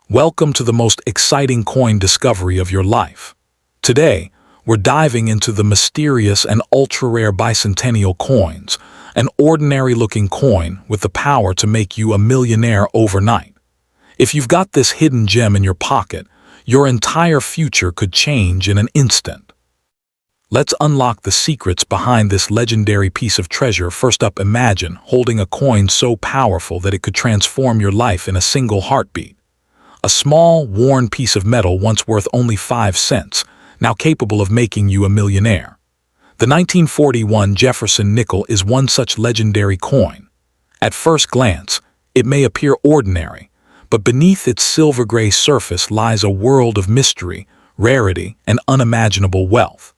Welcome to the most exciting coin discovery of your life. Today, we're diving into the mysterious and ultra-rare bicentennial coins, an ordinary-looking coin with the power to make you a millionaire overnight. If you've got this hidden gem in your pocket, your entire future could change in an instant. Let's unlock the secrets behind this legendary piece of treasure. First up, imagine holding a coin so powerful that it could transform your life in a single heartbeat. A small, worn piece of metal once worth only 5 cents, now capable of making you a millionaire. The 1941 Jefferson nickel is one such legendary coin. At first glance, it may appear ordinary, but beneath its silver-gray surface lies a world of mystery, rarity, and unimaginable wealth.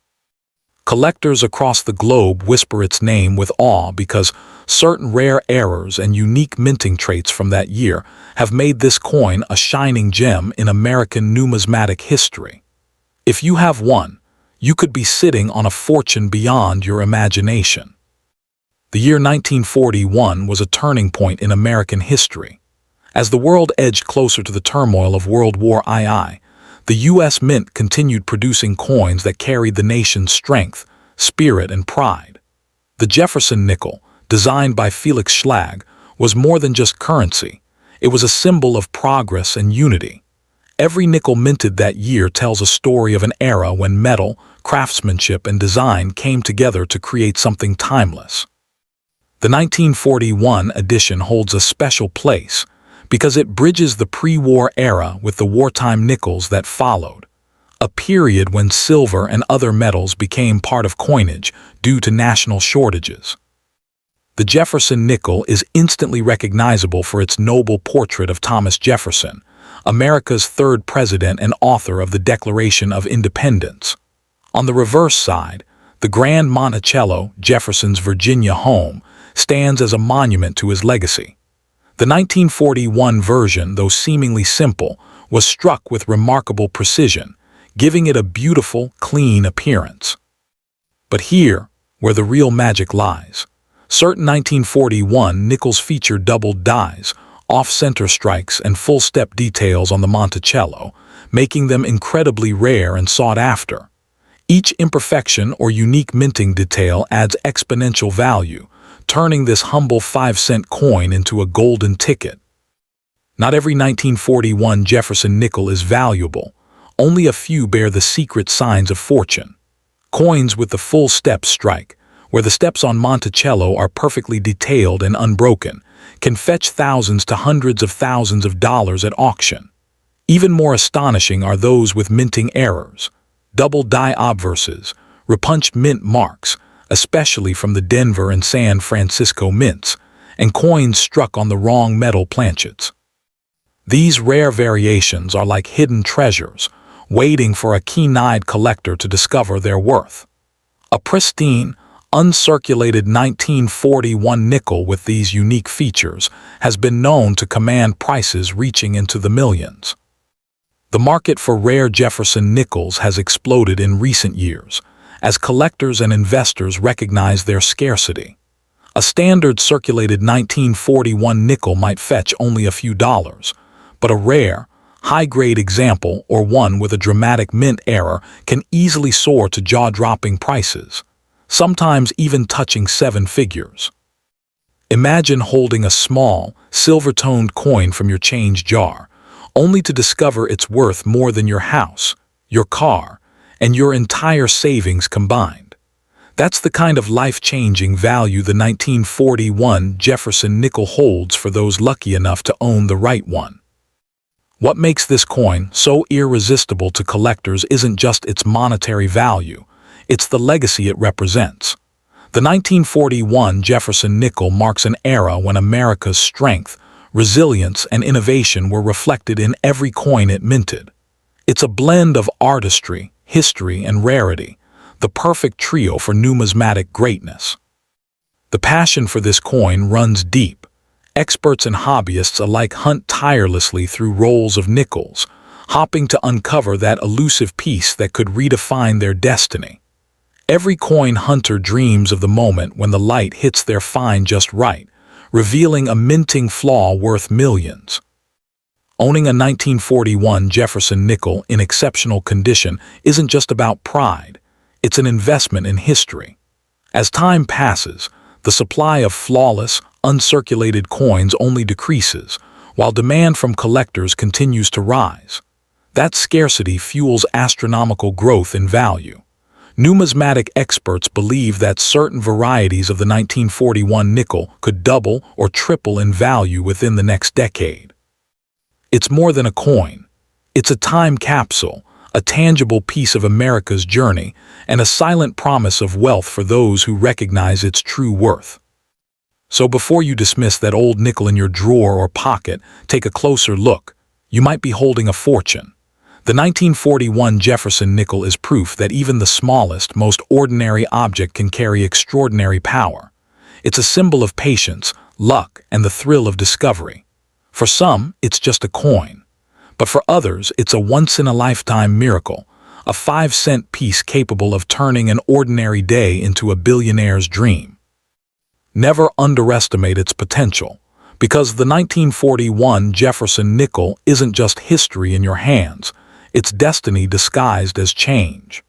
Collectors across the globe whisper its name with awe because certain rare errors and unique minting traits from that year have made this coin a shining gem in American numismatic history. If you have one, you could be sitting on a fortune beyond your imagination. The year 1941 was a turning point in American history. As the world edged closer to the turmoil of World War II, the U.S. Mint continued producing coins that carried the nation's strength, spirit, and pride. The Jefferson nickel, designed by Felix Schlag, was more than just currency. It was a symbol of progress and unity. Every nickel minted that year tells a story of an era when metal, craftsmanship, and design came together to create something timeless. The 1941 edition holds a special place because it bridges the pre-war era with the wartime nickels that followed, a period when silver and other metals became part of coinage due to national shortages. The Jefferson nickel is instantly recognizable for its noble portrait of Thomas Jefferson, America's third president and author of the Declaration of Independence. On the reverse side, the Grand Monticello, Jefferson's Virginia home, stands as a monument to his legacy. The 1941 version, though seemingly simple, was struck with remarkable precision, giving it a beautiful, clean appearance. But here, where the real magic lies, certain 1941 nickels feature doubled dies, off-center strikes, and full-step details on the Monticello, making them incredibly rare and sought after. Each imperfection or unique minting detail adds exponential value, turning this humble 5-cent coin into a golden ticket. Not every 1941 Jefferson nickel is valuable. Only a few bear the secret signs of fortune. Coins with the full step strike, where the steps on Monticello are perfectly detailed and unbroken, can fetch thousands to hundreds of thousands of dollars at auction. Even more astonishing are those with minting errors, double die obverses, repunched mint marks, especially from the Denver and San Francisco mints, and coins struck on the wrong metal planchets. These rare variations are like hidden treasures, waiting for a keen-eyed collector to discover their worth. A pristine, uncirculated 1941 nickel with these unique features has been known to command prices reaching into the millions. The market for rare Jefferson nickels has exploded in recent years, as collectors and investors recognize their scarcity. A standard circulated 1941 nickel might fetch only a few dollars, but a rare, high-grade example or one with a dramatic mint error can easily soar to jaw-dropping prices, sometimes even touching 7 figures. Imagine holding a small, silver-toned coin from your change jar, only to discover it's worth more than your house, your car, and your entire savings combined. That's the kind of life-changing value the 1941 Jefferson nickel holds for those lucky enough to own the right one. What makes this coin so irresistible to collectors isn't just its monetary value, it's the legacy it represents. The 1941 Jefferson nickel marks an era when America's strength, resilience, and innovation were reflected in every coin it minted. It's a blend of artistry, history, and rarity, the perfect trio for numismatic greatness. The passion for this coin runs deep. Experts and hobbyists alike hunt tirelessly through rolls of nickels, hoping to uncover that elusive piece that could redefine their destiny. Every coin hunter dreams of the moment when the light hits their find just right, revealing a minting flaw worth millions. Owning a 1941 Jefferson nickel in exceptional condition isn't just about pride, it's an investment in history. As time passes, the supply of flawless, uncirculated coins only decreases, while demand from collectors continues to rise. That scarcity fuels astronomical growth in value. Numismatic experts believe that certain varieties of the 1941 nickel could double or triple in value within the next decade. It's more than a coin. It's a time capsule, a tangible piece of America's journey, and a silent promise of wealth for those who recognize its true worth. So before you dismiss that old nickel in your drawer or pocket, take a closer look. You might be holding a fortune. The 1941 Jefferson nickel is proof that even the smallest, most ordinary object can carry extraordinary power. It's a symbol of patience, luck, and the thrill of discovery. For some, it's just a coin. But for others, it's a once-in-a-lifetime miracle, a 5-cent piece capable of turning an ordinary day into a billionaire's dream. Never underestimate its potential, because the 1941 Jefferson nickel isn't just history in your hands, it's destiny disguised as change.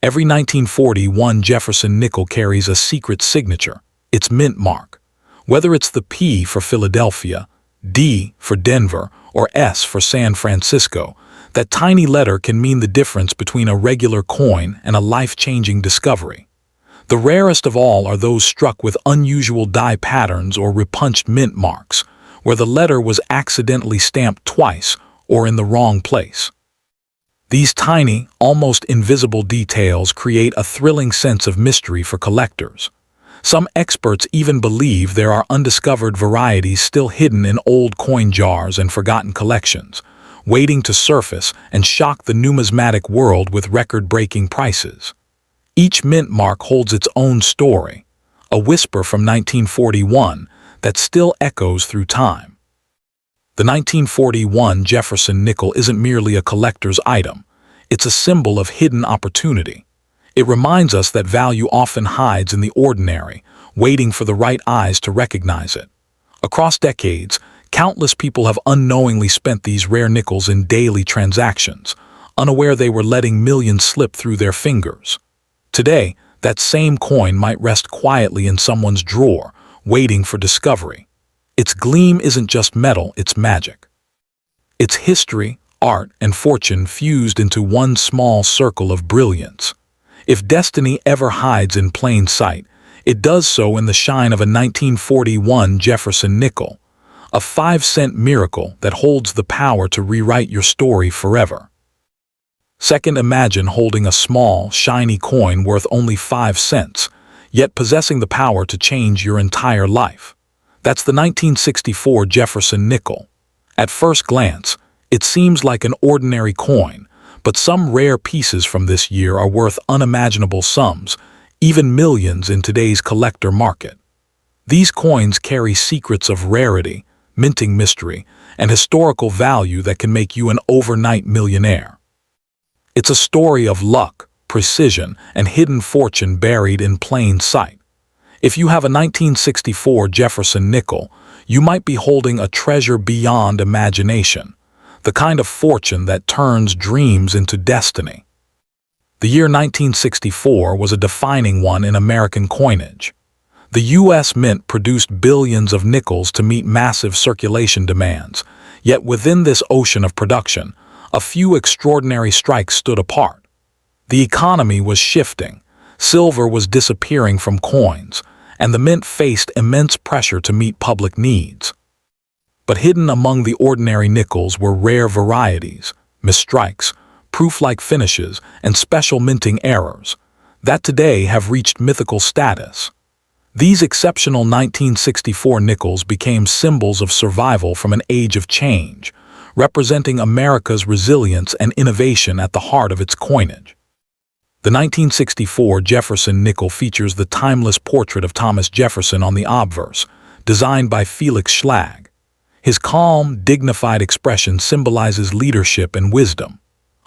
Every 1941 Jefferson nickel carries a secret signature, its mint mark. Whether it's the P for Philadelphia, D for Denver, or S for San Francisco, that tiny letter can mean the difference between a regular coin and a life-changing discovery. The rarest of all are those struck with unusual die patterns or repunched mint marks, where the letter was accidentally stamped twice or in the wrong place. These tiny, almost invisible details create a thrilling sense of mystery for collectors. Some experts even believe there are undiscovered varieties still hidden in old coin jars and forgotten collections, waiting to surface and shock the numismatic world with record-breaking prices. Each mint mark holds its own story, a whisper from 1941 that still echoes through time. The 1941 Jefferson nickel isn't merely a collector's item, it's a symbol of hidden opportunity. It reminds us that value often hides in the ordinary, waiting for the right eyes to recognize it. Across decades, countless people have unknowingly spent these rare nickels in daily transactions, unaware they were letting millions slip through their fingers. Today, that same coin might rest quietly in someone's drawer, waiting for discovery. Its gleam isn't just metal, it's magic. It's history, art, and fortune fused into one small circle of brilliance. If destiny ever hides in plain sight, it does so in the shine of a 1941 Jefferson nickel, a 5-cent miracle that holds the power to rewrite your story forever. Second, imagine holding a small, shiny coin worth only 5 cents, yet possessing the power to change your entire life. That's the 1964 Jefferson nickel. At first glance, it seems like an ordinary coin, but some rare pieces from this year are worth unimaginable sums, even millions in today's collector market. These coins carry secrets of rarity, minting mystery, and historical value that can make you an overnight millionaire. It's a story of luck, precision, and hidden fortune buried in plain sight. If you have a 1964 Jefferson nickel, you might be holding a treasure beyond imagination, the kind of fortune that turns dreams into destiny. The year 1964 was a defining one in American coinage. The U.S. Mint produced billions of nickels to meet massive circulation demands, yet within this ocean of production, a few extraordinary strikes stood apart. The economy was shifting, silver was disappearing from coins, and the mint faced immense pressure to meet public needs. But hidden among the ordinary nickels were rare varieties, misstrikes, proof-like finishes, and special minting errors that today have reached mythical status. These exceptional 1964 nickels became symbols of survival from an age of change, representing America's resilience and innovation at the heart of its coinage. The 1964 Jefferson nickel features the timeless portrait of Thomas Jefferson on the obverse, designed by Felix Schlag. His calm, dignified expression symbolizes leadership and wisdom.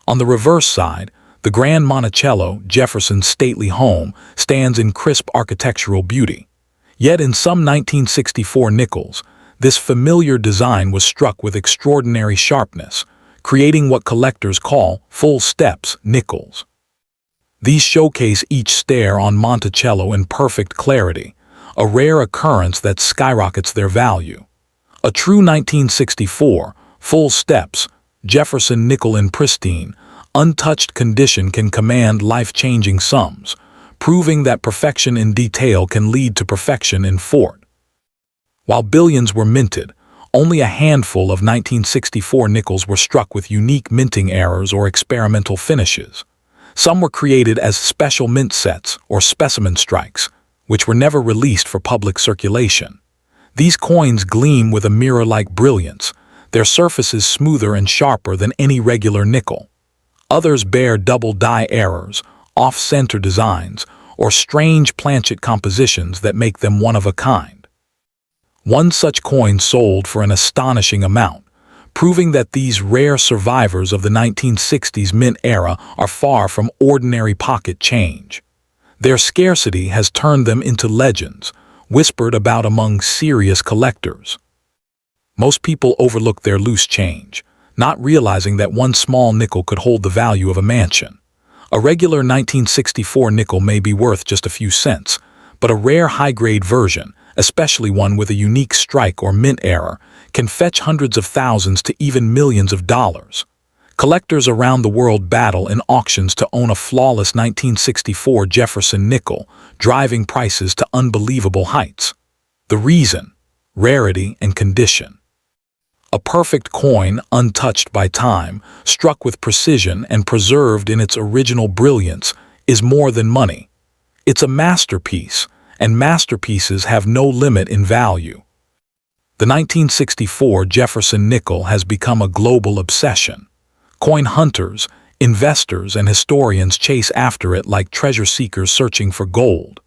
On the reverse side, the grand Monticello Jefferson stately home stands in crisp architectural beauty. Yet in some 1964 nickels, This familiar design was struck with extraordinary sharpness, creating what collectors call full steps nickels. These showcase each stare on Monticello in perfect clarity, a rare occurrence that skyrockets their value. A true 1964, full steps, Jefferson nickel in pristine, untouched condition can command life-changing sums, proving that perfection in detail can lead to perfection in form. While billions were minted, only a handful of 1964 nickels were struck with unique minting errors or experimental finishes. Some were created as special mint sets or specimen strikes, which were never released for public circulation. These coins gleam with a mirror-like brilliance, their surfaces smoother and sharper than any regular nickel. Others bear double die errors, off-center designs, or strange planchet compositions that make them one of a kind. One such coin sold for an astonishing amount, proving that these rare survivors of the 1960s mint era are far from ordinary pocket change. Their scarcity has turned them into legends, whispered about among serious collectors. Most people overlook their loose change, not realizing that one small nickel could hold the value of a mansion. A regular 1964 nickel may be worth just a few cents, but a rare high-grade version, especially one with a unique strike or mint error, can fetch hundreds of thousands to even millions of dollars. Collectors around the world battle in auctions to own a flawless 1964 Jefferson nickel, driving prices to unbelievable heights. The reason: rarity and condition. A perfect coin, untouched by time, struck with precision and preserved in its original brilliance, is more than money. It's a masterpiece, and masterpieces have no limit in value. The 1964 Jefferson nickel has become a global obsession. Coin hunters, investors, and historians chase after it like treasure seekers searching for gold.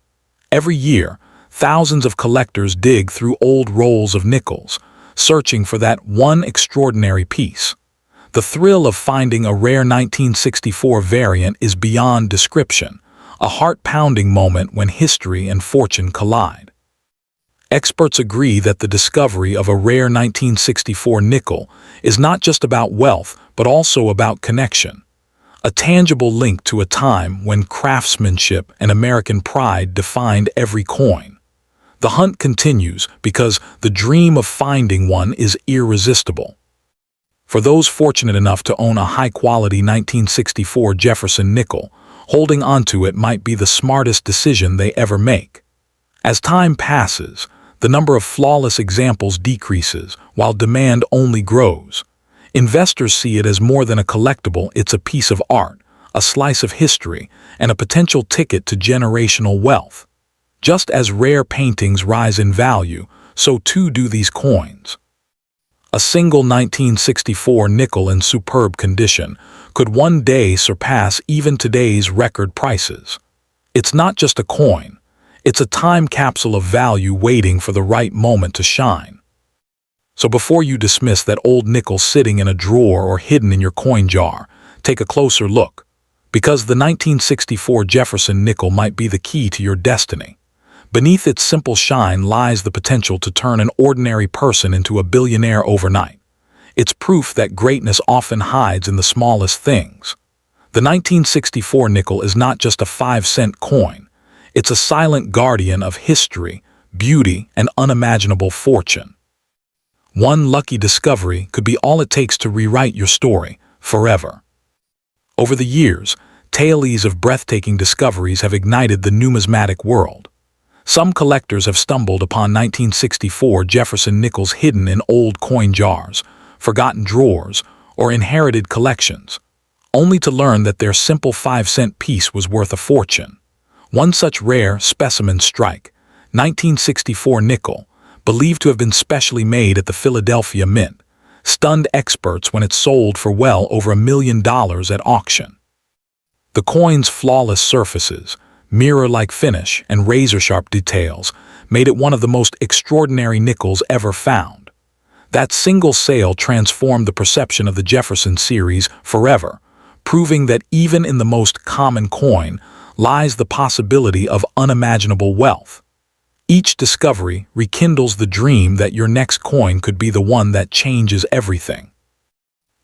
Every year, thousands of collectors dig through old rolls of nickels, searching for that one extraordinary piece. The thrill of finding a rare 1964 variant is beyond description, a heart-pounding moment when history and fortune collide. Experts agree that the discovery of a rare 1964 nickel is not just about wealth, but also about connection, a tangible link to a time when craftsmanship and American pride defined every coin. The hunt continues because the dream of finding one is irresistible. For those fortunate enough to own a high-quality 1964 Jefferson nickel, holding onto it might be the smartest decision they ever make. As time passes, the number of flawless examples decreases, while demand only grows. Investors see it as more than a collectible, it's a piece of art, a slice of history, and a potential ticket to generational wealth. Just as rare paintings rise in value, so too do these coins. A single 1964 nickel in superb condition could one day surpass even today's record prices. It's not just a coin. It's a time capsule of value waiting for the right moment to shine. So before you dismiss that old nickel sitting in a drawer or hidden in your coin jar, take a closer look, because the 1964 Jefferson nickel might be the key to your destiny. Beneath its simple shine lies the potential to turn an ordinary person into a billionaire overnight. It's proof that greatness often hides in the smallest things. The 1964 nickel is not just a 5-cent coin. It's a silent guardian of history, beauty, and unimaginable fortune. One lucky discovery could be all it takes to rewrite your story forever. Over the years, tales of breathtaking discoveries have ignited the numismatic world. Some collectors have stumbled upon 1964 Jefferson nickels hidden in old coin jars, forgotten drawers, or inherited collections, only to learn that their simple 5-cent piece was worth a fortune. One such rare specimen strike, 1964 nickel, believed to have been specially made at the Philadelphia Mint, stunned experts when it sold for well over $1 million at auction. The coin's flawless surfaces, mirror-like finish, and razor-sharp details made it one of the most extraordinary nickels ever found. That single sale transformed the perception of the Jefferson series forever, proving that even in the most common coin lies the possibility of unimaginable wealth. Each discovery rekindles the dream that your next coin could be the one that changes everything.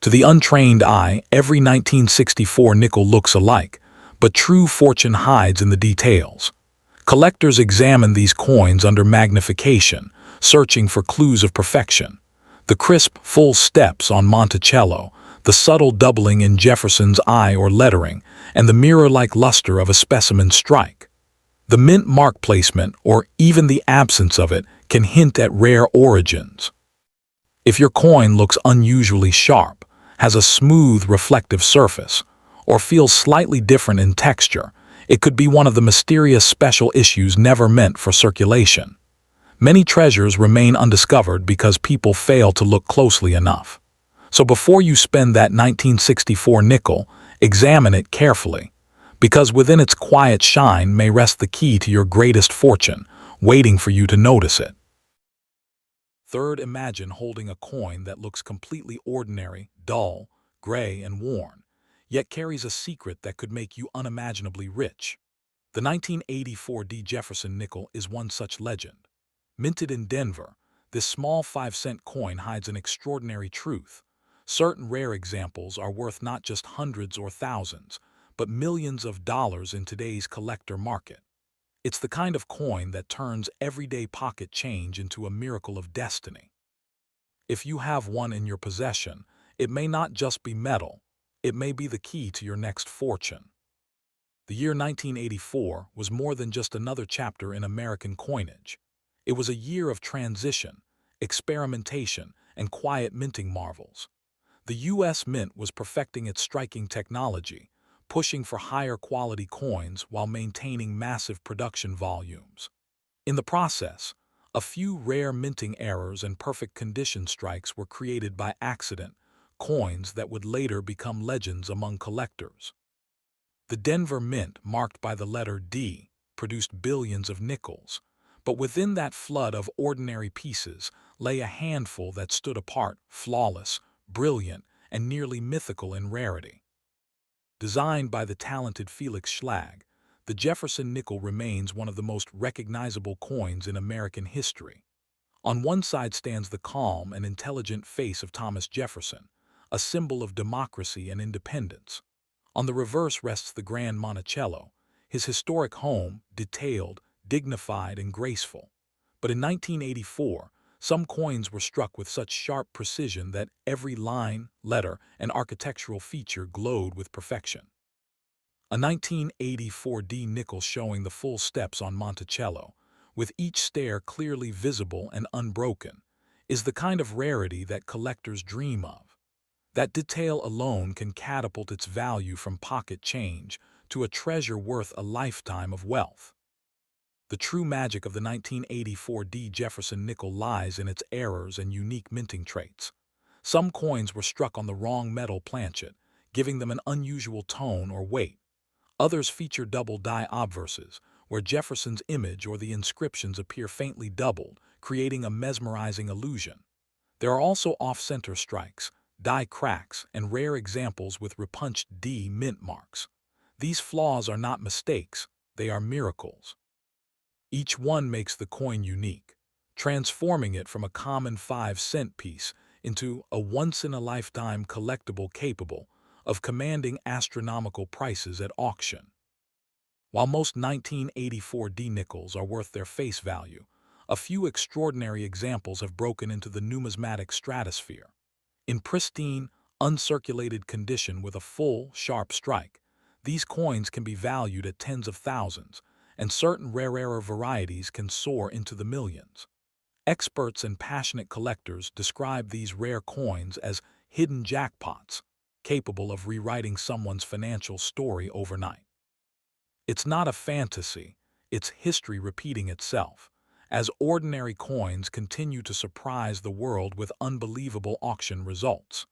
To the untrained eye, every 1964 nickel looks alike, but true fortune hides in the details. Collectors examine these coins under magnification, searching for clues of perfection. The crisp, full steps on Monticello, the subtle doubling in Jefferson's eye or lettering, and the mirror-like luster of a specimen strike. The mint mark placement, or even the absence of it, can hint at rare origins. If your coin looks unusually sharp, has a smooth, reflective surface, or feels slightly different in texture, it could be one of the mysterious special issues never meant for circulation. Many treasures remain undiscovered because people fail to look closely enough. So before you spend that 1964 nickel, examine it carefully, because within its quiet shine may rest the key to your greatest fortune, waiting for you to notice it. Third, imagine holding a coin that looks completely ordinary, dull, gray, and worn, yet carries a secret that could make you unimaginably rich. The 1984 Jefferson nickel is one such legend. Minted in Denver, this small 5-cent coin hides an extraordinary truth. Certain rare examples are worth not just hundreds or thousands, but millions of dollars in today's collector market. It's the kind of coin that turns everyday pocket change into a miracle of destiny. If you have one in your possession, it may not just be metal, it may be the key to your next fortune. The year 1984 was more than just another chapter in American coinage. It was a year of transition, experimentation, and quiet minting marvels. The U.S. Mint was perfecting its striking technology, pushing for higher quality coins while maintaining massive production volumes. In the process, a few rare minting errors and perfect condition strikes were created by accident, coins that would later become legends among collectors. The Denver Mint, marked by the letter D, produced billions of nickels, but within that flood of ordinary pieces lay a handful that stood apart, flawless, brilliant, and nearly mythical in rarity. Designed by the talented Felix Schlag, the Jefferson nickel remains one of the most recognizable coins in American history. On one side stands the calm and intelligent face of Thomas Jefferson, a symbol of democracy and independence. On the reverse rests the Grand Monticello, his historic home, detailed, dignified, and graceful. But in 1984, some coins were struck with such sharp precision that every line, letter, and architectural feature glowed with perfection. A 1984 D nickel showing the full steps on Monticello, with each stair clearly visible and unbroken, is the kind of rarity that collectors dream of. That detail alone can catapult its value from pocket change to a treasure worth a lifetime of wealth. The true magic of the 1984 D Jefferson nickel lies in its errors and unique minting traits. Some coins were struck on the wrong metal planchet, giving them an unusual tone or weight. Others feature double die obverses, where Jefferson's image or the inscriptions appear faintly doubled, creating a mesmerizing illusion. There are also off-center strikes, die cracks, and rare examples with repunched D mint marks. These flaws are not mistakes, they are miracles. Each one makes the coin unique, transforming it from a common 5-cent piece into a once-in-a-lifetime collectible capable of commanding astronomical prices at auction. While most 1984 D nickels are worth their face value, a few extraordinary examples have broken into the numismatic stratosphere. In pristine, uncirculated condition with a full, sharp strike, these coins can be valued at tens of thousands, and certain rarer varieties can soar into the millions. Experts and passionate collectors describe these rare coins as hidden jackpots, capable of rewriting someone's financial story overnight. It's not a fantasy, it's history repeating itself, as ordinary coins continue to surprise the world with unbelievable auction results.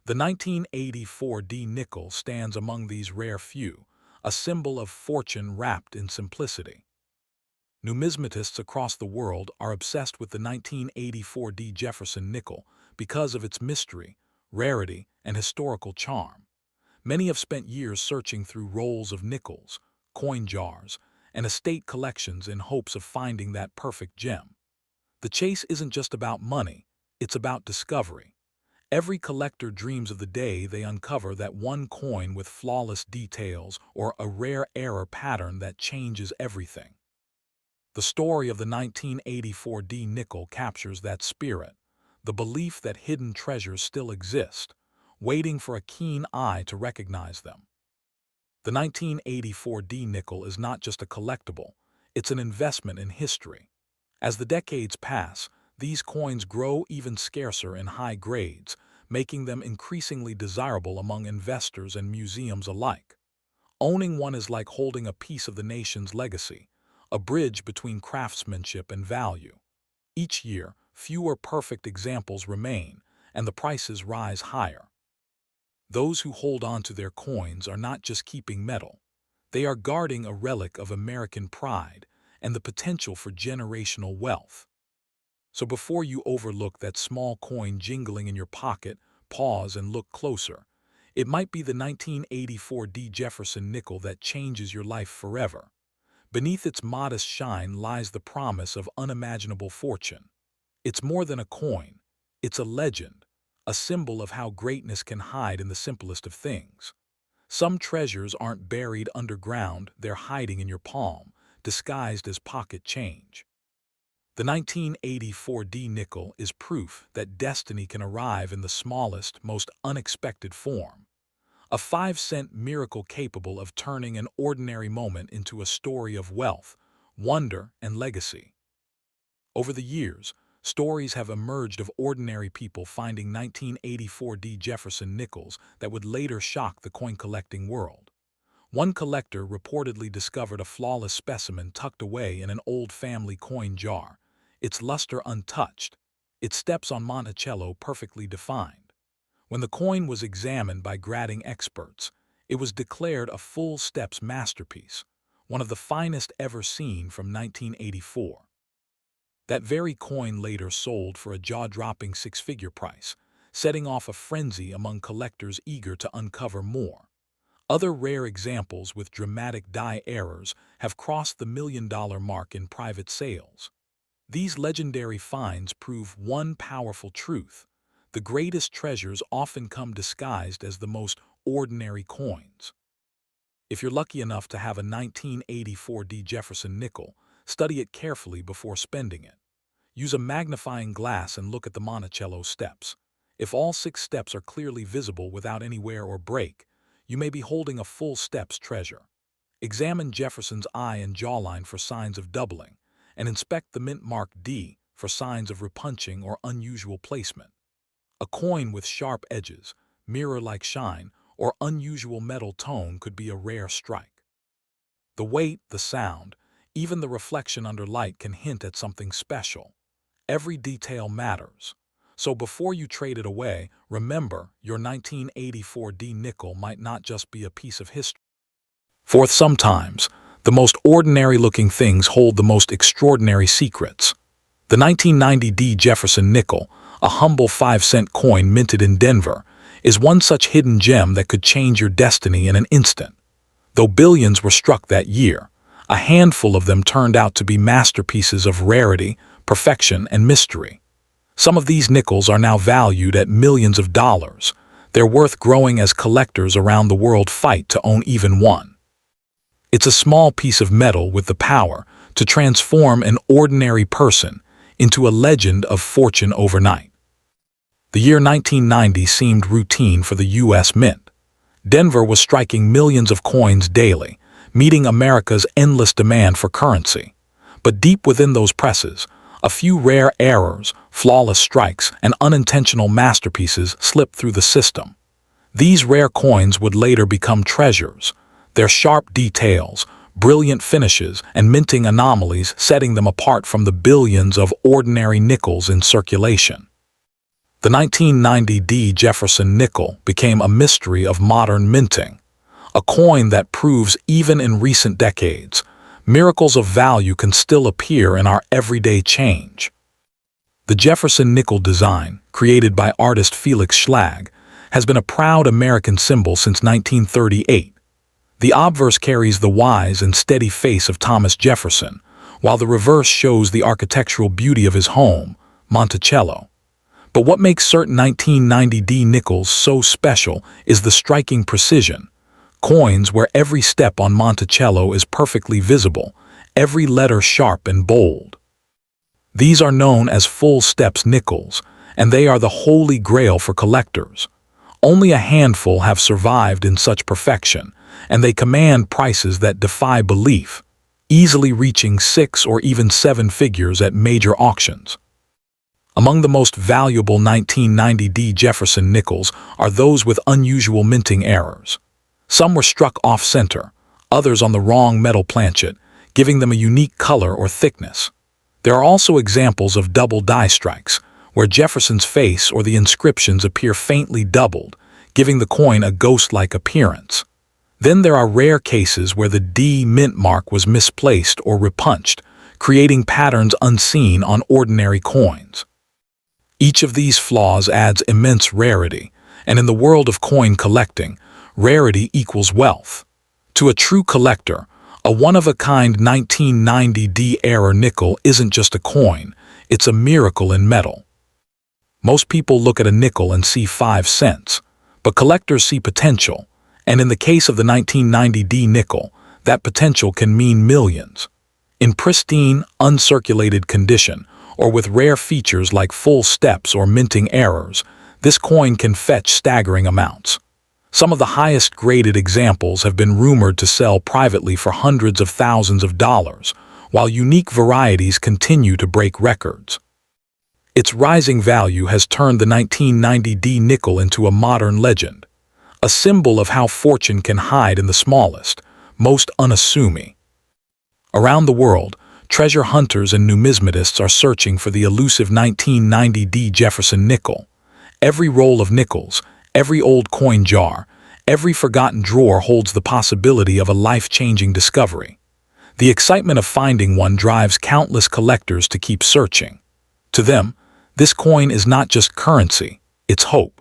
The 1984 D nickel stands among these rare few, a symbol of fortune wrapped in simplicity. Numismatists across the world are obsessed with the 1984 D Jefferson nickel because of its mystery, rarity, and historical charm. Many have spent years searching through rolls of nickels, coin jars, and estate collections in hopes of finding that perfect gem. The chase isn't just about money, it's about discovery. Every collector dreams of the day they uncover that one coin with flawless details or a rare error pattern that changes everything. The story of the 1984 D nickel captures that spirit, the belief that hidden treasures still exist, waiting for a keen eye to recognize them. The 1984 D nickel is not just a collectible, it's an investment in history. As the decades pass, these coins grow even scarcer in high grades, making them increasingly desirable among investors and museums alike. Owning one is like holding a piece of the nation's legacy, a bridge between craftsmanship and value. Each year, fewer perfect examples remain, and the prices rise higher. Those who hold on to their coins are not just keeping metal. They are guarding a relic of American pride and the potential for generational wealth. So before you overlook that small coin jingling in your pocket, pause and look closer. It might be the 1984 D Jefferson nickel that changes your life forever. Beneath its modest shine lies the promise of unimaginable fortune. It's more than a coin. It's a legend, a symbol of how greatness can hide in the simplest of things. Some treasures aren't buried underground, they're hiding in your palm, disguised as pocket change. The 1984 D nickel is proof that destiny can arrive in the smallest, most unexpected form. A 5-cent miracle capable of turning an ordinary moment into a story of wealth, wonder, and legacy. Over the years, stories have emerged of ordinary people finding 1984 D Jefferson nickels that would later shock the coin-collecting world. One collector reportedly discovered a flawless specimen tucked away in an old family coin jar, its luster untouched, its steps on Monticello perfectly defined. When the coin was examined by grading experts, it was declared a full steps masterpiece, one of the finest ever seen from 1984. That very coin later sold for a jaw-dropping 6-figure price, setting off a frenzy among collectors eager to uncover more. Other rare examples with dramatic die errors have crossed the $1 million mark in private sales. These legendary finds prove one powerful truth: the greatest treasures often come disguised as the most ordinary coins. If you're lucky enough to have a 1984 D Jefferson nickel, study it carefully before spending it. Use a magnifying glass and look at the Monticello steps. If all 6 steps are clearly visible without any wear or break, you may be holding a full steps treasure. Examine Jefferson's eye and jawline for signs of doubling, and inspect the mint mark D for signs of repunching or unusual placement. A coin with sharp edges, mirror-like shine, or unusual metal tone could be a rare strike. The weight, the sound, even the reflection under light can hint at something special. Every detail matters. So before you trade it away, remember your 1984 D nickel might not just be a piece of history. For sometimes, the most ordinary-looking things hold the most extraordinary secrets. The 1990 D Jefferson nickel, a humble 5-cent coin minted in Denver, is one such hidden gem that could change your destiny in an instant. Though billions were struck that year, a handful of them turned out to be masterpieces of rarity, perfection, and mystery. Some of these nickels are now valued at millions of dollars. Their worth growing as collectors around the world fight to own even one. It's a small piece of metal with the power to transform an ordinary person into a legend of fortune overnight. The year 1990 seemed routine for the U.S. Mint. Denver was striking millions of coins daily, meeting America's endless demand for currency. But deep within those presses, a few rare errors, flawless strikes, and unintentional masterpieces slipped through the system. These rare coins would later become treasures, their sharp details, brilliant finishes, and minting anomalies setting them apart from the billions of ordinary nickels in circulation. The 1990 D Jefferson nickel became a mystery of modern minting, a coin that proves even in recent decades, miracles of value can still appear in our everyday change. The Jefferson nickel design, created by artist Felix Schlag, has been a proud American symbol since 1938. The obverse carries the wise and steady face of Thomas Jefferson, while the reverse shows the architectural beauty of his home, Monticello. But what makes certain 1990D nickels so special is the striking precision. Coins where every step on Monticello is perfectly visible, every letter sharp and bold. These are known as full steps nickels, and they are the holy grail for collectors. Only a handful have survived in such perfection, and they command prices that defy belief, easily reaching 6 or even 7 figures at major auctions. Among the most valuable 1990D Jefferson nickels are those with unusual minting errors. Some were struck off-center, others on the wrong metal planchet, giving them a unique color or thickness. There are also examples of double die strikes, where Jefferson's face or the inscriptions appear faintly doubled, giving the coin a ghost-like appearance. Then there are rare cases where the D mint mark was misplaced or repunched, creating patterns unseen on ordinary coins. Each of these flaws adds immense rarity, and in the world of coin collecting, rarity equals wealth. To a true collector, a one-of-a-kind 1990D era nickel isn't just a coin, it's a miracle in metal. Most people look at a nickel and see 5 cents, but collectors see potential, and in the case of the 1990D nickel, that potential can mean millions. In pristine, uncirculated condition, or with rare features like full steps or minting errors, this coin can fetch staggering amounts. Some of the highest graded examples have been rumored to sell privately for hundreds of thousands of dollars, while unique varieties continue to break records. Its rising value has turned the 1990D nickel into a modern legend, a symbol of how fortune can hide in the smallest, most unassuming. Around the world, treasure hunters and numismatists are searching for the elusive 1990D Jefferson nickel. Every roll of nickels, every old coin jar, every forgotten drawer holds the possibility of a life-changing discovery. The excitement of finding one drives countless collectors to keep searching. To them, this coin is not just currency, it's hope.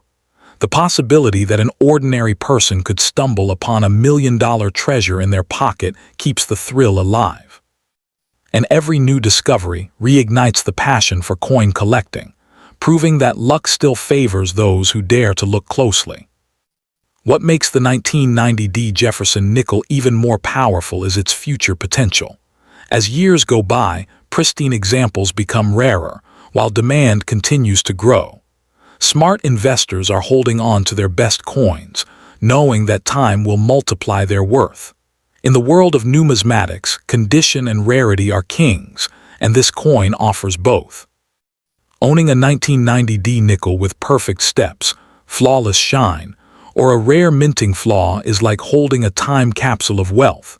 The possibility that an ordinary person could stumble upon $1 million treasure in their pocket keeps the thrill alive. And every new discovery reignites the passion for coin collecting, proving that luck still favors those who dare to look closely. What makes the 1990D Jefferson nickel even more powerful is its future potential. As years go by, pristine examples become rarer, while demand continues to grow. Smart investors are holding on to their best coins, knowing that time will multiply their worth. In the world of numismatics, condition and rarity are kings, and this coin offers both. Owning a 1990D nickel with perfect steps, flawless shine, or a rare minting flaw is like holding a time capsule of wealth.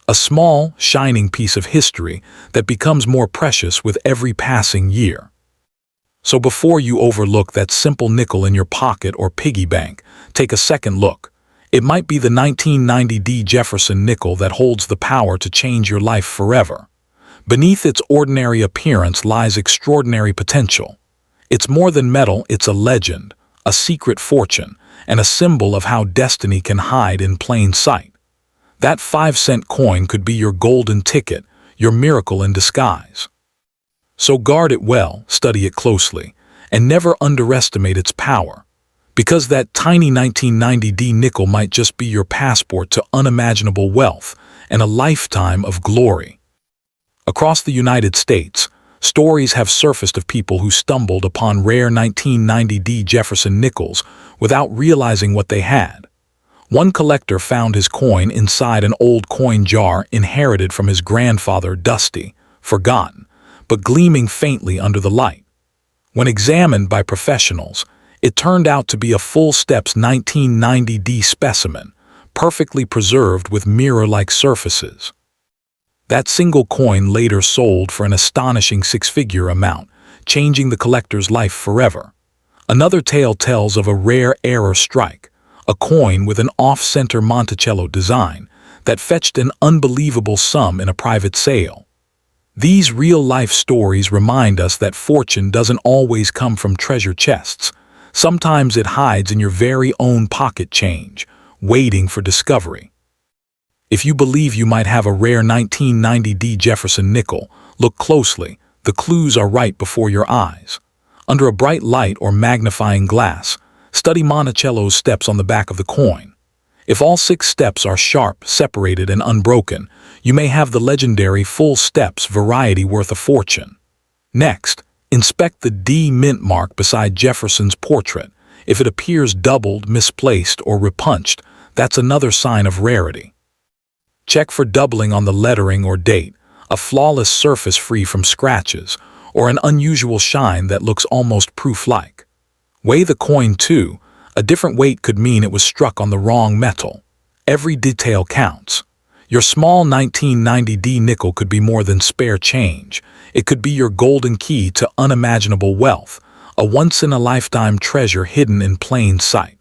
A small, shining piece of history that becomes more precious with every passing year. So before you overlook that simple nickel in your pocket or piggy bank, take a second look. It might be the 1990D Jefferson nickel that holds the power to change your life forever. Beneath its ordinary appearance lies extraordinary potential. It's more than metal, it's a legend, a secret fortune, and a symbol of how destiny can hide in plain sight. That 5-cent coin could be your golden ticket, your miracle in disguise. So guard it well, study it closely, and never underestimate its power. Because that tiny 1990D nickel might just be your passport to unimaginable wealth and a lifetime of glory. Across the United States, stories have surfaced of people who stumbled upon rare 1990D Jefferson nickels without realizing what they had. One collector found his coin inside an old coin jar inherited from his grandfather, dusty, forgotten, but gleaming faintly under the light. When examined by professionals, it turned out to be a full steps 1990D specimen, perfectly preserved with mirror-like surfaces. That single coin later sold for an astonishing 6-figure amount, changing the collector's life forever. Another tale tells of a rare error strike, a coin with an off-center Monticello design that fetched an unbelievable sum in a private sale. These real-life stories remind us that fortune doesn't always come from treasure chests. Sometimes it hides in your very own pocket change, waiting for discovery. If you believe you might have a rare 1990 Jefferson nickel, look closely. The clues are right before your eyes. Under a bright light or magnifying glass, study Monticello's steps on the back of the coin. If all 6 steps are sharp, separated, and unbroken, you may have the legendary full steps variety worth a fortune. Next, inspect the D mint mark beside Jefferson's portrait. If it appears doubled, misplaced, or repunched, that's another sign of rarity. Check for doubling on the lettering or date, a flawless surface free from scratches, or an unusual shine that looks almost proof-like. Weigh the coin too. A different weight could mean it was struck on the wrong metal. Every detail counts. Your small 1990 nickel could be more than spare change. It could be your golden key to unimaginable wealth, a once-in-a-lifetime treasure hidden in plain sight.